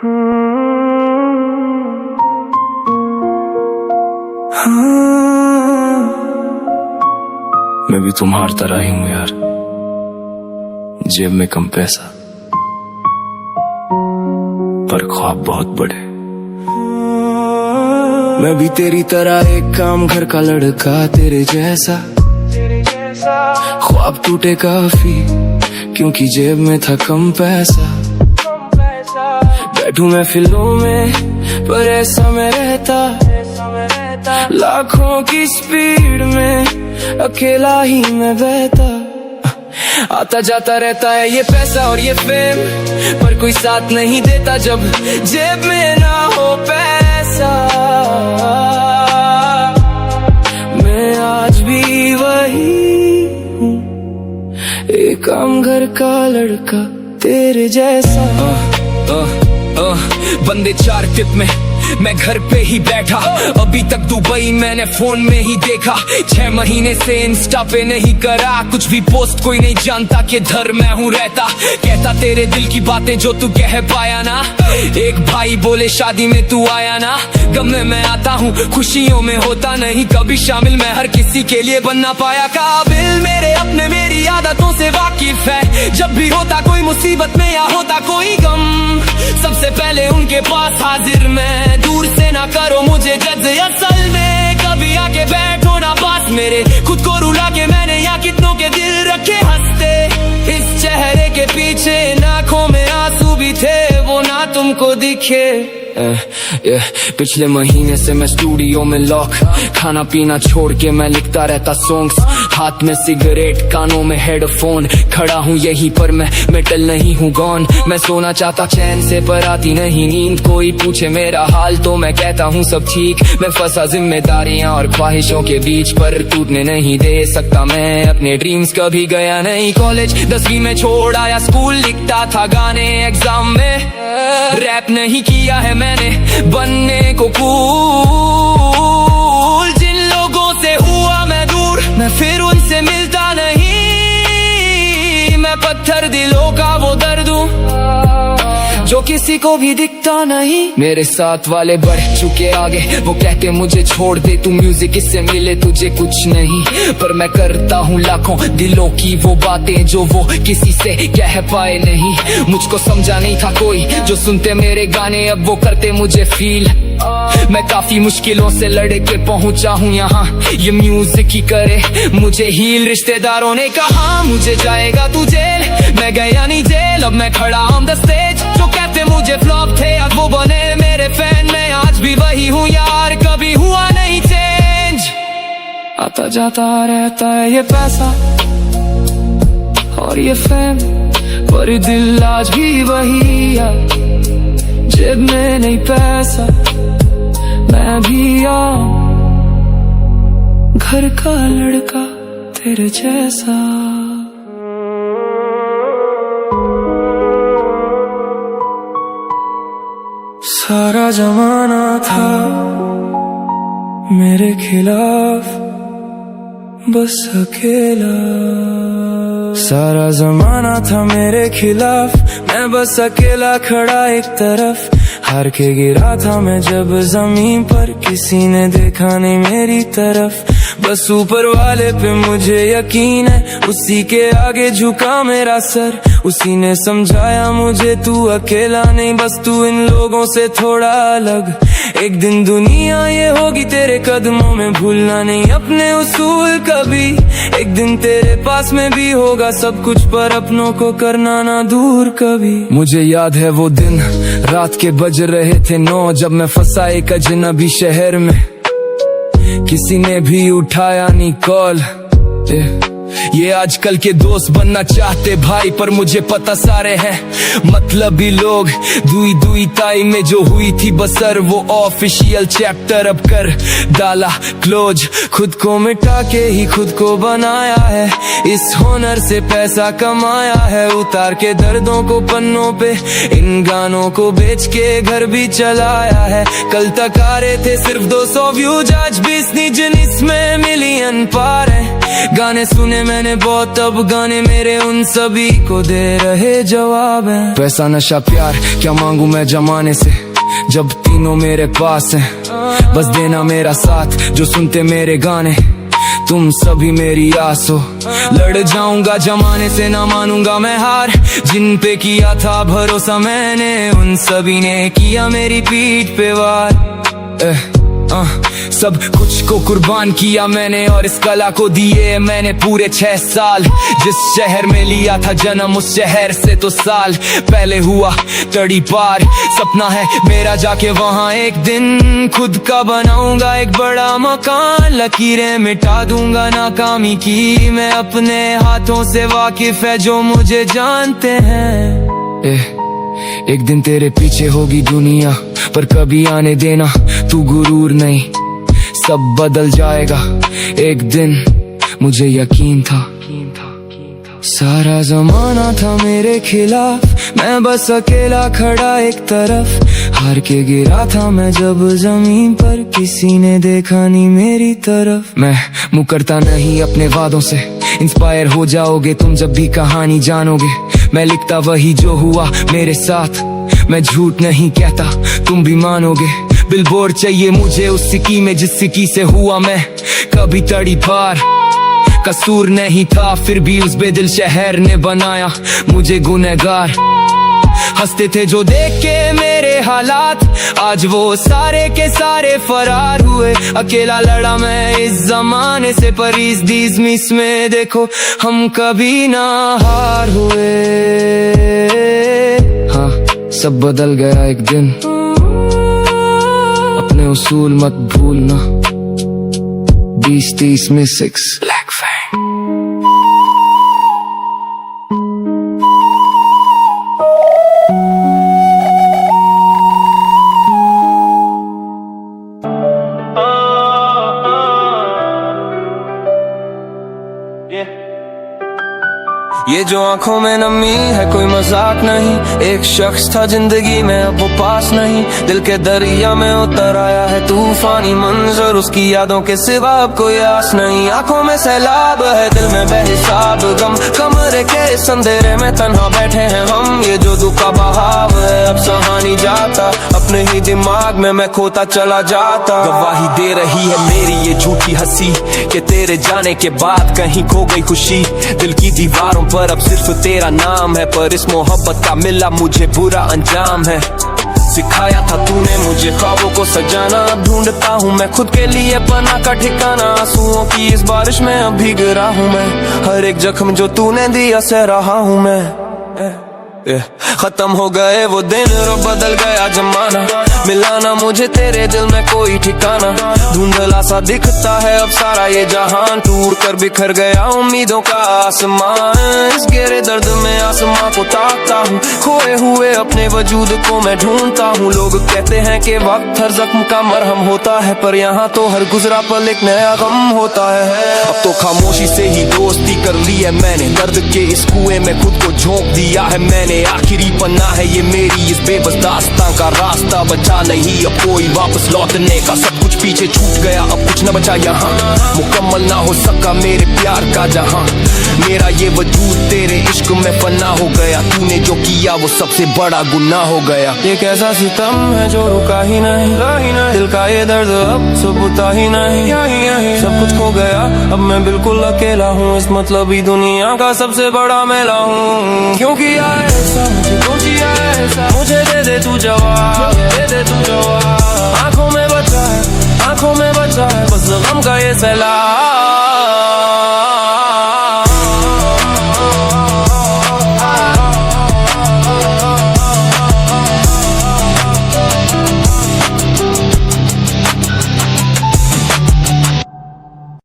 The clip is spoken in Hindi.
मैं भी तुम्हारी तरह ही हूँ यार, जेब में कम पैसा पर ख्वाब बहुत बड़े। मैं भी तेरी तरह एक काम घर का लड़का, तेरे जैसा ख्वाब टूटे काफी क्योंकि जेब में था कम पैसा। बैठूं मैं फिल्मों में पर ऐसा मैं रहता, लाखों की स्पीड में अकेला ही मैं बहता। आता जाता रहता है ये पैसा और ये फेम, पर कोई साथ नहीं देता जब जेब में ना हो पैसा। मैं आज भी वही हूँ, एक आम घर का लड़का तेरे जैसा। बंदे चार टिप में मैं घर पे ही बैठा, अभी तक दुबई मैंने फोन में ही देखा। 6 महीने से इंस्टा पे नहीं करा कुछ भी पोस्ट, कोई नहीं जानता कि धर मैं हूँ रहता। कहता तेरे दिल की बातें जो तू कह पाया ना, एक भाई बोले शादी में तू आया ना। गम में मैं आता हूँ, खुशियों में होता नहीं कभी शामिल, मैं हर किसी के लिए बनना पाया काबिल। मेरे अपने मेरी आदतों से वाकिफ है, जब भी होता कोई मुसीबत में या होता कोई गम, सबसे पहले उनके पास हाजिर मैं। दूर से ना करो मुझे जज, असल में कभी आके बैठो ना पास मेरे। खुद को रुला के मैंने यहाँ कितनों के दिल रखे हंसते, इस चेहरे के पीछे आंखों में आंसू भी थे वो ना तुमको दिखे। पिछले महीने से मैं स्टूडियो में लॉक, खाना पीना छोड़ के मैं लिखता रहता सॉन्ग्स। हाथ में सिगरेट, कानों में हेडफोन, खड़ा हूँ यहीं पर मैं मेटल नहीं हूँ गॉन। मैं सोना चाहता चैन से पर आती नहीं नींद, कोई पूछे मेरा हाल तो मैं कहता हूँ सब ठीक। मैं फंसा जिम्मेदारियाँ और ख्वाहिशों के बीच, पर टूटने नहीं दे सकता मैं अपने ड्रीम्स। कभी गया नहीं कॉलेज, 10वीं में छोड़ आया स्कूल, लिखता था गाने एग्जाम में। रैप नहीं किया है मैंने बनने को कूल, जिन लोगों से हुआ मैं दूर मैं फिर उनसे मिलता नहीं। मैं पत्थर दिलों का वो दर्द हूँ जो किसी को भी दिखता नहीं। मेरे साथ वाले बढ़ चुके आगे, वो कहते मुझे छोड़ दे तू, म्यूजिक इससे मिले तुझे कुछ नहीं। पर मैं करता हूँ लाखों दिलों की वो बातें जो वो किसी से कह पाए नहीं। मुझको समझा नहीं था कोई जो सुनते मेरे गाने, अब वो करते मुझे फील। मैं काफी मुश्किलों से लड़ के पहुंचा हूँ यहाँ, ये म्यूजिक ही करे मुझे हील। रिश्तेदारों ने कहा मुझे जाएगा तू जेल, मैं गया नहीं जेल, अब मैं खड़ा ऑन द स्टेज। जो कहते मुझे फ्लॉप थे अब वो बने मेरे फैन, मैं आज भी वही हूँ यार, कभी हुआ नहीं चेंज। आता जाता रहता है ये पैसा और ये फेम, पर दिल आज भी वही है, जेब में नहीं पैसा। मैं भी आऊं घर का लड़का तेरे जैसा। सारा जमाना था मेरे खिलाफ, बस अकेला। सारा जमाना था मेरे खिलाफ, मैं बस अकेला खड़ा एक तरफ। हार के गिरा था मैं जब जमीन पर, किसी ने देखा नहीं मेरी तरफ। बस ऊपर वाले पे मुझे यकीन है, उसी के आगे झुका मेरा सर। उसी ने समझाया मुझे तू अकेला नहीं, बस तू इन लोगों से थोड़ा अलग। एक दिन दुनिया ये होगी तेरे कदमों में, भूलना नहीं अपने उसूल कभी। एक दिन तेरे पास में भी होगा सब कुछ, पर अपनों को करना ना दूर कभी। मुझे याद है वो दिन रात के बज रहे थे 9, जब मैं फंसा एक अजनबी शहर में। किसी ने भी उठाया नहीं कॉल। ये आजकल के दोस्त बनना चाहते भाई, पर मुझे पता सारे हैं मतलबी लोग। दुई दुई ताई में जो हुई थी बसर, वो ऑफिशियल चैप्टर अब कर डाला क्लोज। खुद को मिटा के ही खुद को बनाया है, इस हुनर से पैसा कमाया है। उतार के दर्दों को पन्नों पे, इन गानों को बेच के घर भी चलाया है। कल तक आ रहे थे सिर्फ 200 व्यूज, आज 20 जिन इसमें मिलियन पार है। गाने सुने सुने मैंने बहुत, अब गाने मेरे उन सभी को दे रहे जवाब हैं। पैसा नशा प्यार क्या मांगू मैं जमाने से, जब तीनों मेरे पास हैं। बस देना मेरा साथ जो सुनते मेरे गाने, तुम सभी मेरी आस हो। लड़ जाऊंगा जमाने से, ना मानूंगा मैं हार। जिन पे किया था भरोसा मैंने, उन सभी ने किया मेरी पीठ पे वार। सब कुछ को कुर्बान किया मैंने, और इस कला को दिए मैंने पूरे 6 साल। जिस शहर में लिया था जन्म, उस शहर से तो साल पहले हुआ तड़ी पार। सपना है मेरा जाके वहाँ एक दिन खुद का बनाऊंगा एक बड़ा मकान। लकीरें मिटा दूंगा नाकामी की, मैं अपने हाथों से वाकिफ है जो मुझे जानते हैं। एक दिन तेरे पीछे होगी दुनिया, पर कभी आने देना तू गुरूर नहीं, सब बदल जाएगा एक दिन, मुझे यकीन था। सारा जमाना था मेरे खिलाफ, मैं बस अकेला खड़ा एक तरफ। हार के गिरा था मैं जब जमीन पर, किसी ने देखा नहीं मेरी तरफ। मैं मुकरता नहीं अपने वादों से, इंस्पायर हो जाओगे तुम जब भी कहानी जानोगे। मैं लिखता वही जो हुआ मेरे साथ, मैं झूठ नहीं कहता तुम भी मानोगे। बिलबोर्ड चाहिए मुझे उस सिक्की में जिस सिक्की से हुआ मैं कभी तड़ी पार। कसूर नहीं था फिर भी उस बेदिल शहर ने बनाया मुझे गुनहगार। हंसते थे जो देख के मेरे हालात, आज वो सारे के सारे फरार हुए। अकेला लड़ा मैं इस जमाने से, पर इस दीज़ में देखो हम कभी ना हार हुए। हाँ सब बदल गया एक दिन, अपने उसूल मत भूलना। 20-30 में 6 लाख फैन। ये जो आंखों में नमी है कोई मजाक नहीं, एक शख्स था जिंदगी में अब वो पास नहीं। दिल के दरिया में उतर आया है तूफानी मंजर, उसकी यादों के सिवा अब कोई आस नहीं। आंखों में सैलाब है दिल में बेहिसाब गम, कमरे के इस अंधेरे में तन्हा बैठे हैं हम। ये जो दुख का बहाव है अब सहा नहीं जाता, अपने ही दिमाग में मैं खोता चला जाता। गवाही दे रही है मेरी ये झूठी हंसी, कि तेरे जाने के बाद कहीं खो गई खुशी। दिल की दीवारों पर अब सिर्फ तेरा नाम है, पर इस मोहब्बत का मिला मुझे बुरा अंजाम है। सिखाया था तूने मुझे ख्वाबों को सजाना, अब ढूंढता हूँ मैं खुद के लिए पनाह का ठिकाना। आंसुओं की इस बारिश में अब भीग रहा हूँ मैं, हर एक जख्म जो तूने दिया सह रहा हूँ मैं। खत्म हो गए वो दिन और बदल गया जमाना, मिला ना मुझे तेरे दिल में कोई ठिकाना। धुंधला सा दिखता है अब सारा ये जहान, टूट कर बिखर गया उम्मीदों का आसमान। इस गहरे दर्द में आसमां को ताकता हूँ, खोए हुए अपने वजूद को मैं ढूंढता हूँ। लोग कहते हैं कि वक्त हर जख्म का मरहम होता है, पर यहाँ तो हर गुजरा पल एक नया गम होता है। अब तो खामोशी से ही दोस्ती कर ली है मैंने, दर्द के इस कुएं में खुद को झोंक दिया है मैंने। आखिरी पन्ना है ये मेरी इस बेबस दास्तां का, रास्ता बचा नहीं अब कोई वापस लौटने का। सब कुछ पीछे छूट गया अब कुछ न बचा यहाँ, मुकम्मल ना हो सका मेरे प्यार का जहां। मेरा ये वजूद तेरे इश्क में फना हो गया, तूने जो किया वो सबसे बड़ा गुनाह हो गया। ये कैसा सितम है जो रुका ही नहीं, दिल का ये दर्द अब सुबुता ही नहीं। सब कुछ खो गया अब मैं बिल्कुल अकेला हूँ, इस मतलबी दुनिया का सबसे बड़ा मेला हूँ। क्योंकि आए मुझे दे दे तू जवाब, दे दे तू जवाब। आंखों में बचा है बस गम का ये सैलाब।